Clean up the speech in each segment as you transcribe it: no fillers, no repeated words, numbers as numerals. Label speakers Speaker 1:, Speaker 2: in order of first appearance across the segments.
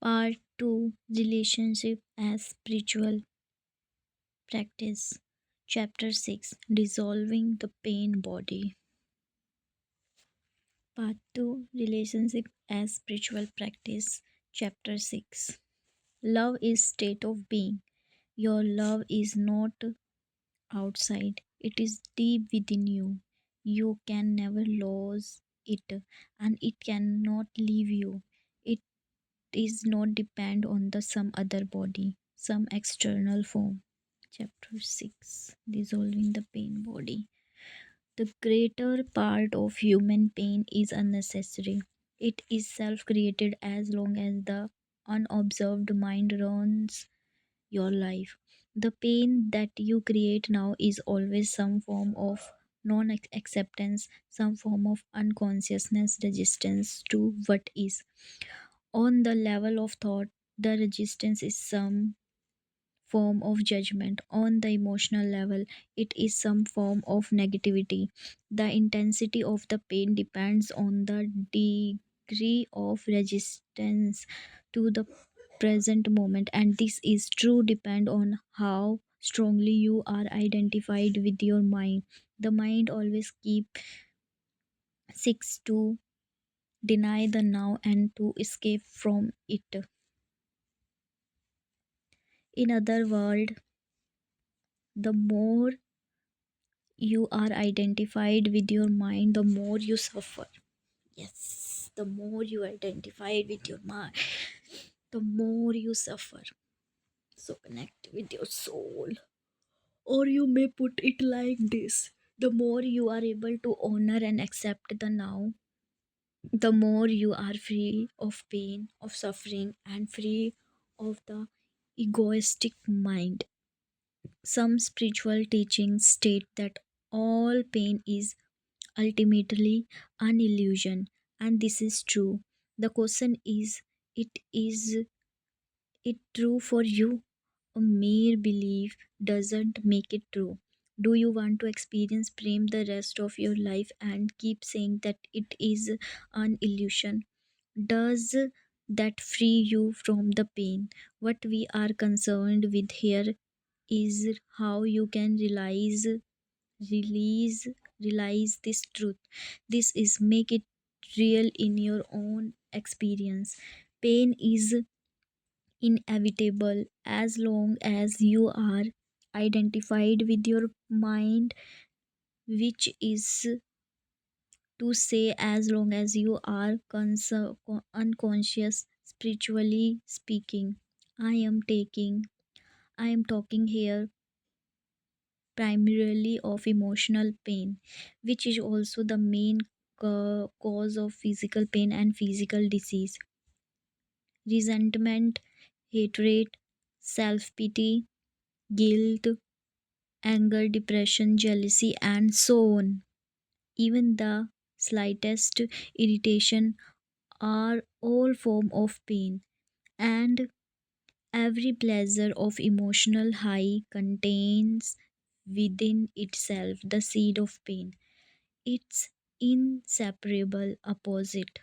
Speaker 1: Part 2, Relationship as Spiritual Practice. Chapter 6, Dissolving the Pain Body. Part 2, Relationship as Spiritual Practice. Chapter 6. Love is state of being. Your love is not outside, it is deep within you. You can never lose it, and it cannot leave you. It is not depend on the some other body, some external form. Chapter 6, Dissolving the Pain Body. The greater part of human pain is unnecessary. It is self created as long as the unobserved mind runs your life. The pain that you create now is always some form of non acceptance, some form of unconsciousness resistance to what is. On the level of thought, the resistance is some form of judgment. On the emotional level, it is some form of negativity. The intensity of the pain depends on the degree of resistance to the present moment, and this is true depend on how strongly you are identified with your mind. The mind always keep seeks to deny the now and to escape from it. In other words, the more you are identified with your mind, the more you suffer. Yes, the more you identified with your mind, the more you suffer. So connect with your soul. Or you may put it like this: the more you are able to honor and accept the now, the more you are free of pain, of suffering, and free of the egoistic mind. Some spiritual teachings state that all pain is ultimately an illusion, and this is true. The question is it true for you? A mere belief doesn't make it true. Do you want to experience pain the rest of your life and keep saying that it is an illusion? Does that free you from the pain? What we are concerned with here is how you can release realize this truth. This is make it real in your own experience. Pain is inevitable as long as you are identified with your mind, which is to say as long as you are unconscious spiritually speaking. I am talking here primarily of emotional pain, which is also the main cause of physical pain and physical disease. Resentment, hatred, self pity, guilt, anger, depression, jealousy, and so on. Even the slightest irritation are all form of pain, and every pleasure of emotional high contains within itself the seed of pain. Its inseparable opposite,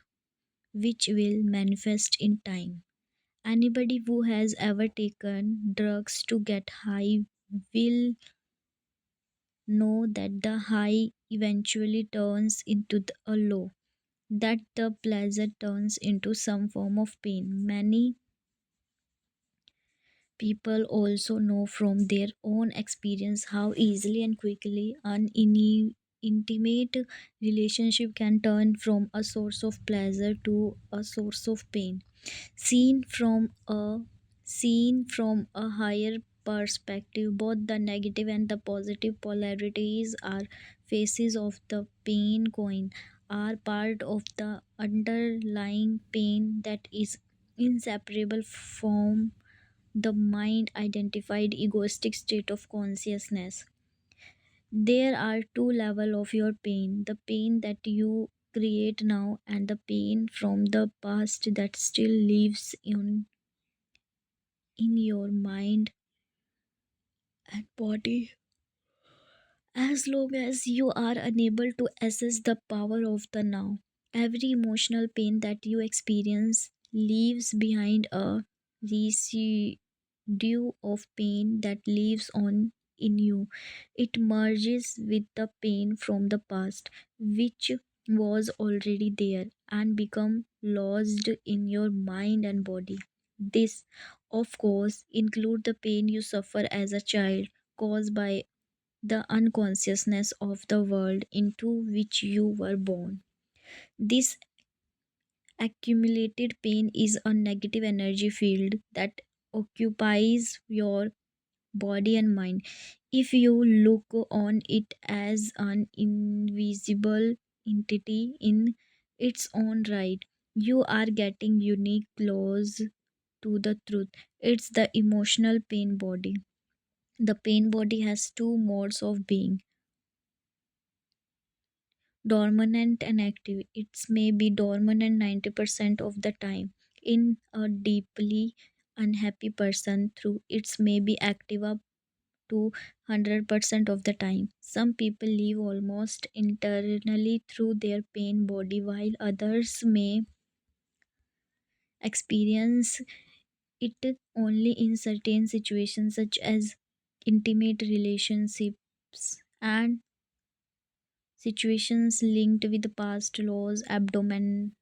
Speaker 1: which will manifest in time. Anybody who has ever taken drugs to get high will know that the high eventually turns into a low, that the pleasure turns into some form of pain. Many people also know from their own experience how easily and quickly an intimate relationship can turn from a source of pleasure to a source of pain. Seen from a higher perspective, both the negative and the positive polarities are faces of the pain coin, are part of the underlying pain that is inseparable from the mind identified egoistic state of consciousness. There are two levels of your pain: the pain that you create now and the pain from the past that still lives in your mind and body. As long as you are unable to assess the power of the now, every emotional pain that you experience leaves behind a residue of pain that lives on in you. It merges with the pain from the past, which was already there, and become lodged in your mind and body. This, of course, include the pain you suffer as a child, caused by the unconsciousness of the world into which you were born. This accumulated pain is a negative energy field that occupies your body and mind. If you look on it as an invisible entity in its own right, you are getting unique close to the truth. It's the emotional pain body. The pain body has two modes of being, dormant and active. It's may be dormant 90% of the time. In a deeply unhappy person, through its may be active up to 100% of the time. Some people live almost internally through their pain body, while others may experience it only in certain situations, such as intimate relationships and situations linked with past loss, abandonment,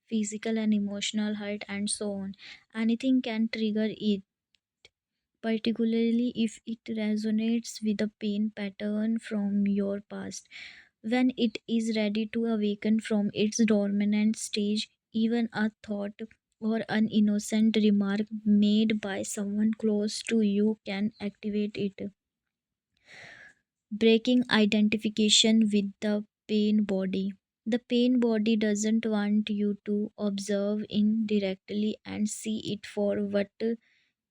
Speaker 1: physical and emotional hurt, and so on. Anything can trigger it, particularly if it resonates with a pain pattern from your past. When it is ready to awaken from its dormant stage, even a thought or an innocent remark made by someone close to you can activate it, breaking identification with the pain body. The pain body doesn't want you to observe indirectly and see it for what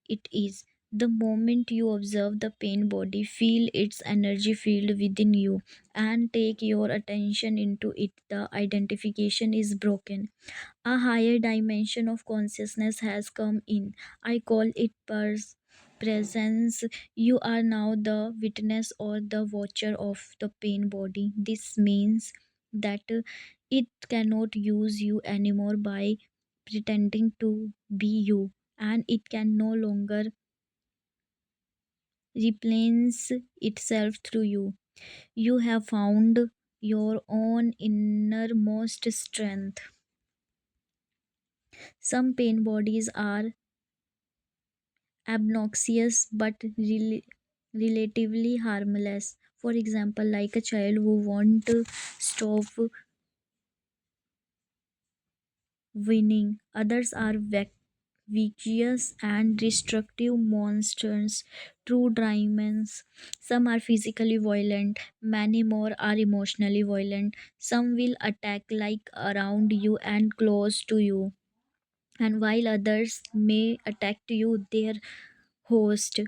Speaker 1: it is. The moment you observe the pain body, feel its energy field within you, and take your attention into it, the identification is broken. A higher dimension of consciousness has come in. I call it presence. You are now the witness or the watcher of the pain body. This means that it cannot use you anymore by pretending to be you, and it can no longer replenish itself through you. You have found your own innermost strength. Some pain bodies are obnoxious but relatively harmless. For example, like a child who won't stop winning. Others are vicious and destructive monsters, true diamonds. Some are physically violent, many more are emotionally violent. Some will attack like around you and close to you. And while others may attack you, their host.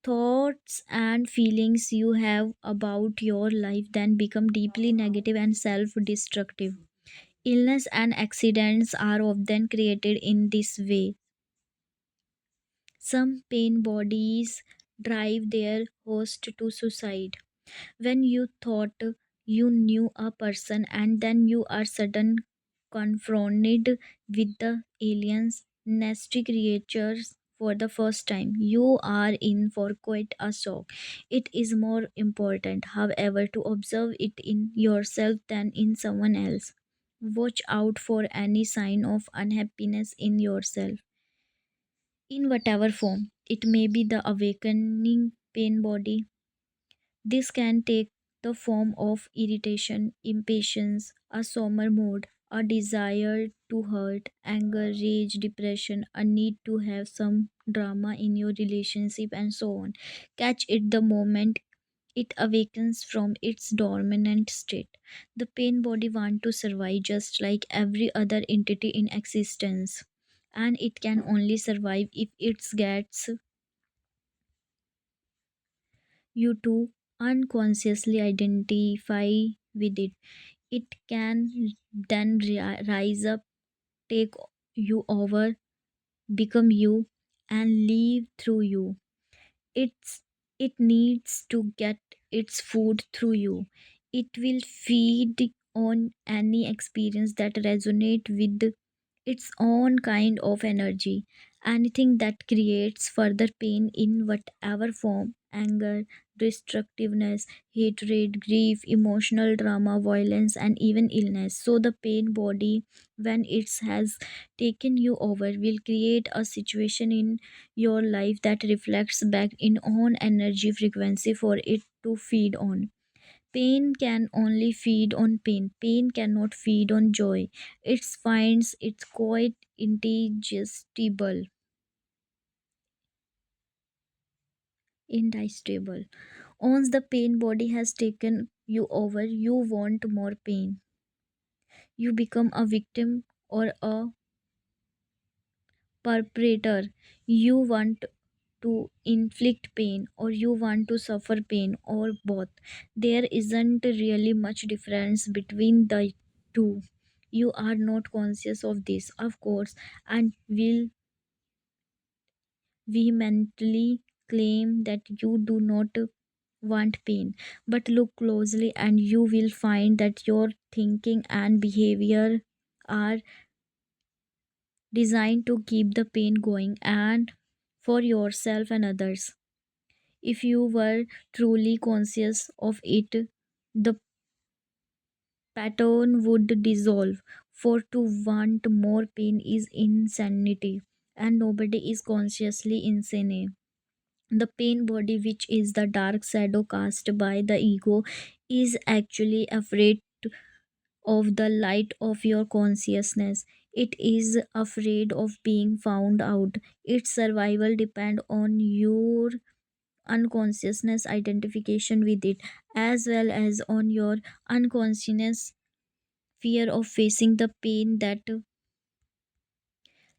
Speaker 1: Thoughts and feelings you have about your life then become deeply negative and self destructive. Illness and accidents are often created in this way. Some pain bodies drive their host to suicide. When you thought you knew a person and then you are suddenly confronted with the aliens, nasty creatures for the first time, you are in for quite a shock. It is more important, however, to observe it in yourself than in someone else. Watch out for any sign of unhappiness in yourself, in whatever form. It may be the awakening pain body. This can take the form of irritation, impatience, a somber mood, a desire to hurt, anger, rage, depression, a need to have some drama in your relationship, and so on. Catch it the moment it awakens from its dormant state. The pain body wants to survive just like every other entity in existence, and it can only survive if it gets you to unconsciously identify with it. It can then rise up, take you over, become you, and live through you. It's it needs to get its food through you. It will feed on any experience that resonate with its own kind of energy. Anything that creates further pain in whatever form, anger, destructiveness, hatred, grief, emotional drama, violence, and even illness. So, the pain body, when it has taken you over, will create a situation in your life that reflects back in own energy frequency for it to feed on. Pain can only feed on pain. Pain cannot feed on joy. It finds it's quite indigestible. Once the pain body has taken you over, you want more pain. You become a victim or a perpetrator. You want to inflict pain or you want to suffer pain or both. There isn't really much difference between the two. You are not conscious of this, of course, and will vehemently claim that you do not want pain. But look closely and you will find that your thinking and behavior are designed to keep the pain going and for yourself and others. If you were truly conscious of it, the pattern would dissolve. For to want more pain is insanity, and nobody is consciously insane. The pain body, which is the dark shadow cast by the ego, is actually afraid of the light of your consciousness. It is afraid of being found out. Its survival depend on your unconsciousness identification with it, as well as on your unconscious fear of facing the pain that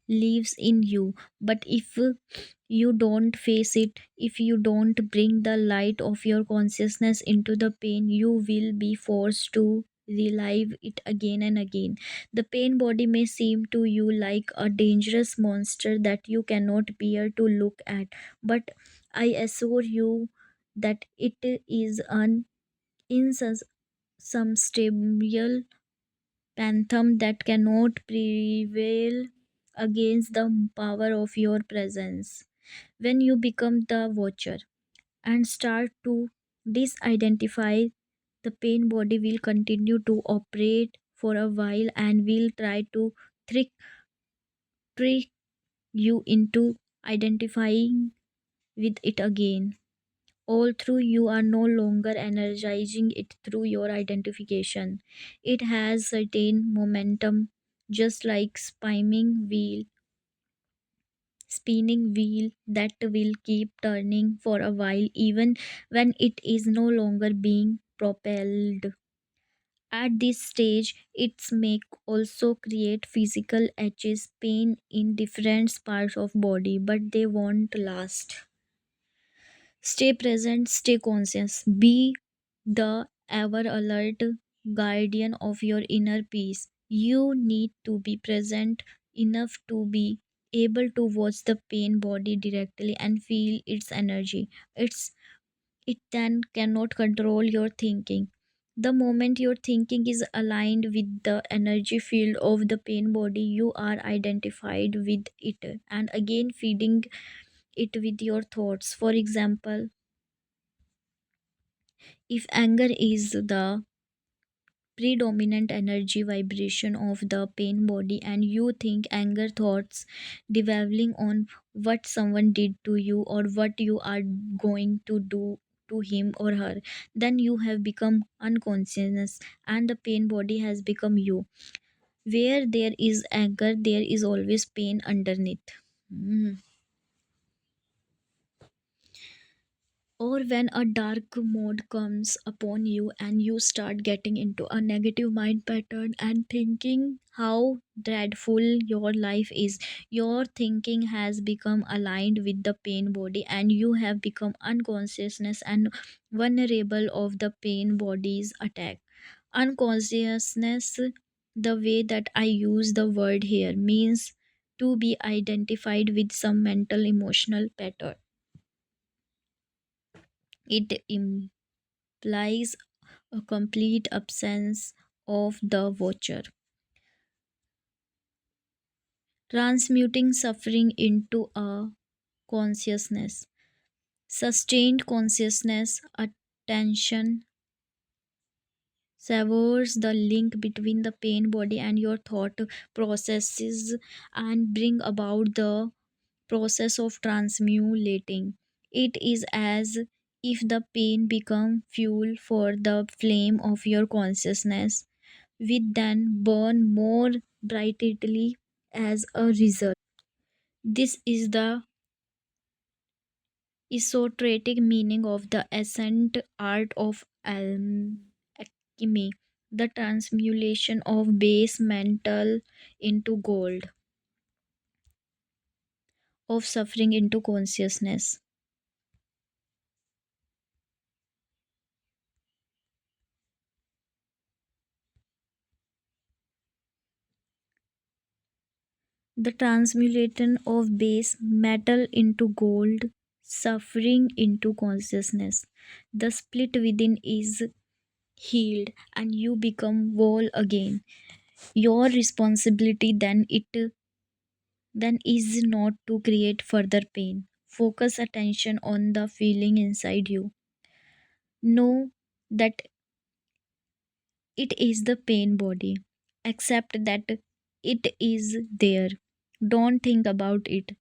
Speaker 1: lives in you. But if you don't face it, if you don't bring the light of your consciousness into the pain, you will be forced to relive it again and again. The pain body may seem to you like a dangerous monster that you cannot bear to look at, but I assure you that it is an insubstantial phantom that cannot prevail against the power of your presence. When you become the watcher and start to disidentify, the pain body will continue to operate for a while and will try to trick, trick you into identifying with it again. All through you are no longer energizing it through your identification. It has certain momentum, just like spinning wheel that will keep turning for a while even when it is no longer being propelled. At this stage, its make also create physical edges, pain in different parts of body, but they won't last. Stay present, stay conscious. Be the ever alert guardian of your inner peace. You need to be present enough to be able to watch the pain body directly and feel its energy. It then cannot control your thinking. The moment your thinking is aligned with the energy field of the pain body, you are identified with it and again feeding it with your thoughts. For example, if anger is the predominant energy vibration of the pain body and you think anger thoughts dwelling on what someone did to you or what you are going to do to him or her, then you have become unconscious and the pain body has become you. Where there is anger, there is always pain underneath. Mm. Or when a dark mode comes upon you and you start getting into a negative mind pattern and thinking how dreadful your life is, your thinking has become aligned with the pain body and you have become unconsciousness and vulnerable of the pain body's attack. Unconsciousness, the way that I use the word here, means to be identified with some mental emotional pattern. It implies a complete absence of the watcher, transmuting suffering into a consciousness. Sustained consciousness, attention, severs the link between the pain body and your thought processes and bring about the process of transmutating. It is as if the pain become fuel for the flame of your consciousness, which then burn more brightly as a result. This is the esoteric meaning of the ascent art of alchemy, the transmutation of base metal into gold, of suffering into consciousness. The transmutation of base metal into gold, suffering into consciousness. The split within is healed and you become whole again. Your responsibility then is not to create further pain. Focus attention on the feeling inside you. Know that it is the pain body. Accept that it is there. Don't think about it.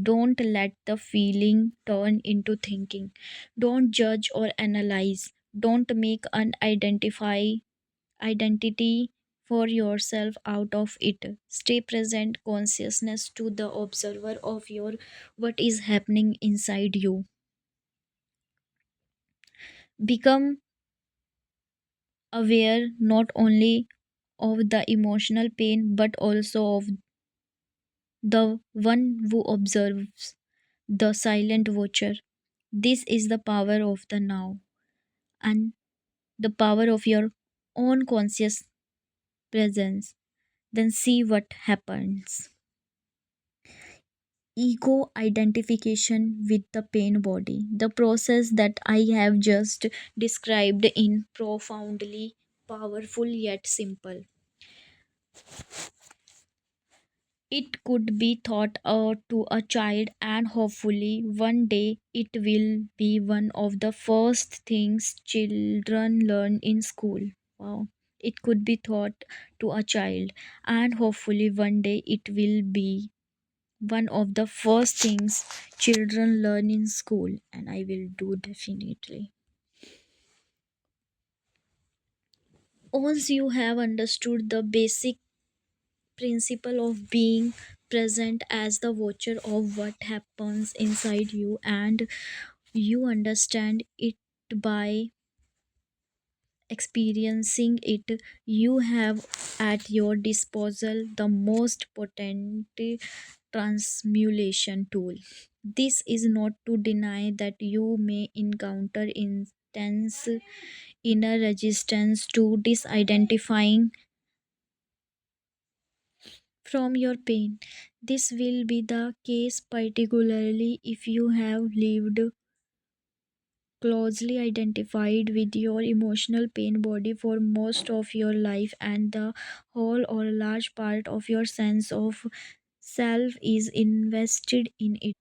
Speaker 1: Don't let the feeling turn into thinking. Don't judge or analyze. Don't make an identity for yourself out of it. Stay present consciousness to the observer of your what is happening inside you. Become aware not only of the emotional pain but also of the one who observes, the silent watcher. This is the power of the now and the power of your own conscious presence. Then see what happens. Ego identification with the pain body. The process that I have just described in profoundly powerful yet simple. It could be taught to a child, and hopefully, one day, it will be one of the first things children learn in school. Wow. It could be taught to a child, and hopefully, one day, it will be one of the first things children learn in school, and I will do definitely. Once you have understood the basic principle of being present as the watcher of what happens inside you, and you understand it by experiencing it, you have at your disposal the most potent transmutation tool. This is not to deny that you may encounter intense inner resistance to disidentifying from your pain. This will be the case particularly if you have lived closely identified with your emotional pain body for most of your life, and the whole or large part of your sense of self is invested in it.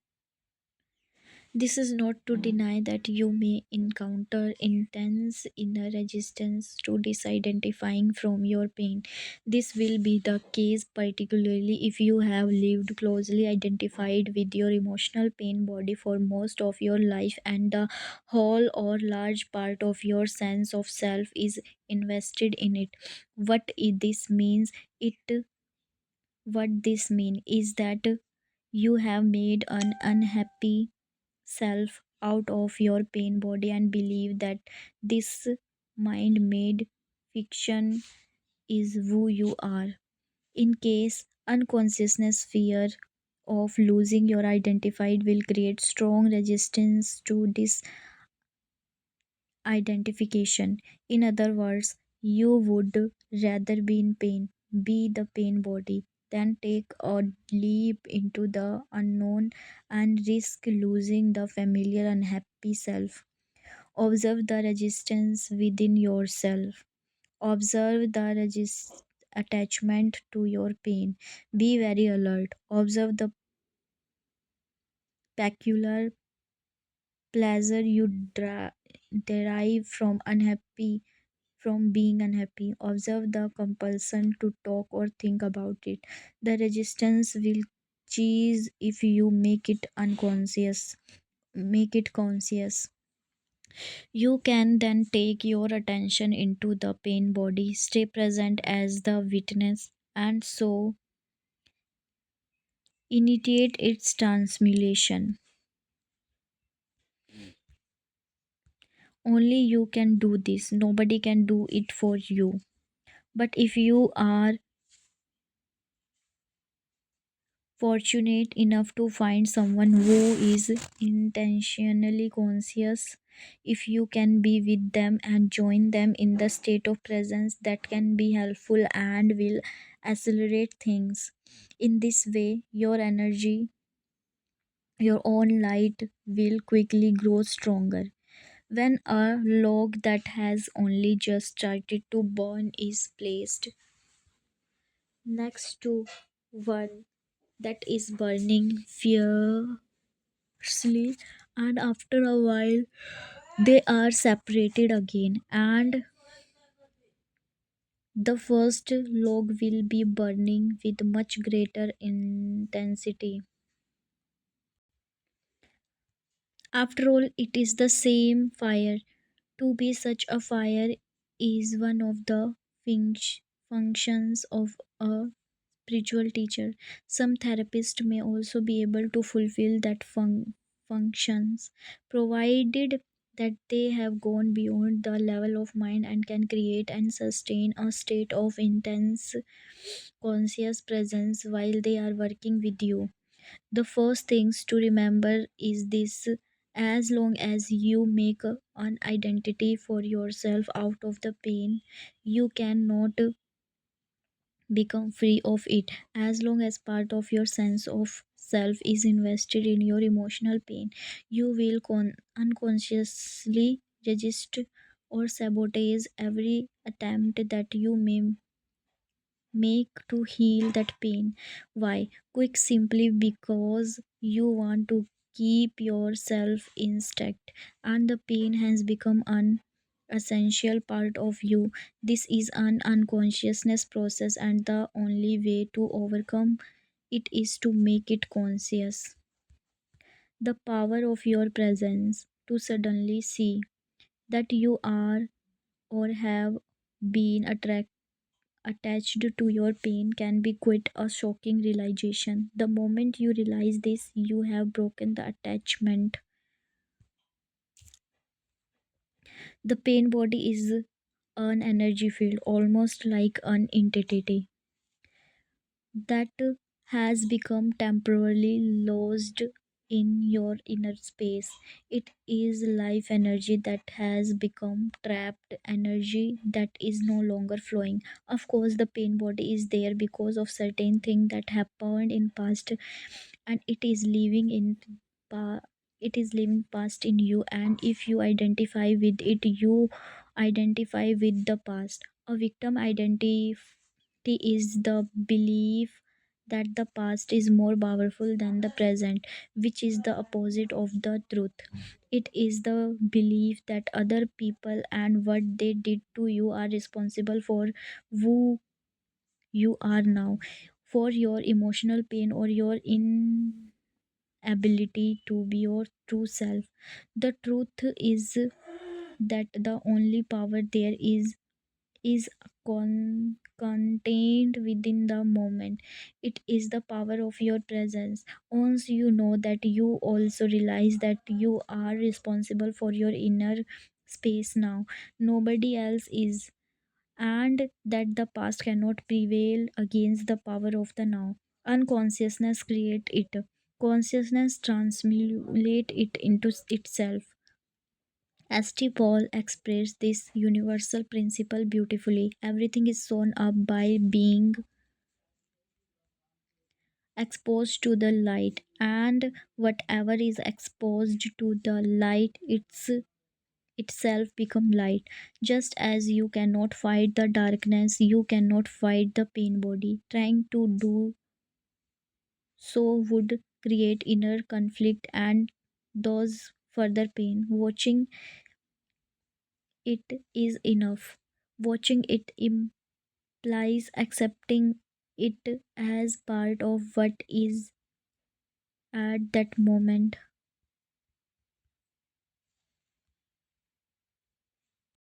Speaker 1: This is not to deny that you may encounter intense inner resistance to disidentifying from your pain. This will be the case particularly if you have lived closely identified with your emotional pain body for most of your life, and the whole or large part of your sense of self is invested in it. What this means, it what this means is that you have made an unhappy self out of your pain body and believe that this mind made fiction is who you are. In case unconsciousness fear of losing your identified will create strong resistance to this identification. In other words, you would rather be in pain, be the pain body, than take a leap into the unknown and risk losing the familiar unhappy self. Observe the resistance within yourself. Observe the attachment to your pain. Be very alert. Observe the peculiar pleasure you derive from being unhappy. Observe the compulsion to talk or think about it. The resistance will cease if you make it conscious. You can then take your attention into the pain body, stay present as the witness, and so initiate its transmutation. Only you can do this, nobody can do it for you. But if you are fortunate enough to find someone who is intentionally conscious, if you can be with them and join them in the state of presence, that can be helpful and will accelerate things. In this way, your energy, your own light will quickly grow stronger. When a log that has only just started to burn is placed next to one that is burning fiercely, and after a while they are separated again, and the first log will be burning with much greater intensity. After all, it is the same fire. To be such a fire is one of the functions of a spiritual teacher. Some therapists may also be able to fulfill that functions, provided that they have gone beyond the level of mind and can create and sustain a state of intense conscious presence while they are working with you. The first things to remember is this: as long as you make an identity for yourself out of the pain, you cannot become free of it. As long as part of your sense of self is invested in your emotional pain, you will unconsciously resist or sabotage every attempt that you may make to heal that pain. Why? Quick, simply because you want to keep yourself intact, and the pain has become an essential part of you. This is an unconsciousness process, and the only way to overcome it is to make it conscious. The power of your presence to suddenly see that you are or have been attached to your pain can be quite a shocking realization. The moment you realize this, you have broken the attachment. The pain body is an energy field, almost like an entity that has become temporarily lodged in your inner space. It is life energy that has become trapped energy that is no longer flowing. Of course, the pain body is there because of certain thing that happened in past, and pa- it is living past in you, and if you identify with it, you identify with the past. A victim identity is the belief that the past is more powerful than the present, which is the opposite of the truth. It is the belief that other people and what they did to you are responsible for who you are now, for your emotional pain or your inability to be your true self. The truth is that the only power there is contained within the moment. It is the power of your presence. Once you know that, you also realize that you are responsible for your inner space now. Nobody else is, and that the past cannot prevail against the power of the now. Unconsciousness create it. Consciousness transmute it into itself. St. Paul expressed this universal principle beautifully. Everything is shown up by being exposed to the light, and whatever is exposed to the light, itself become light. Just as you cannot fight the darkness, you cannot fight the pain body. Trying to do so would create inner conflict and thus further pain. Watching it is enough. Watching it implies accepting it as part of what is at that moment.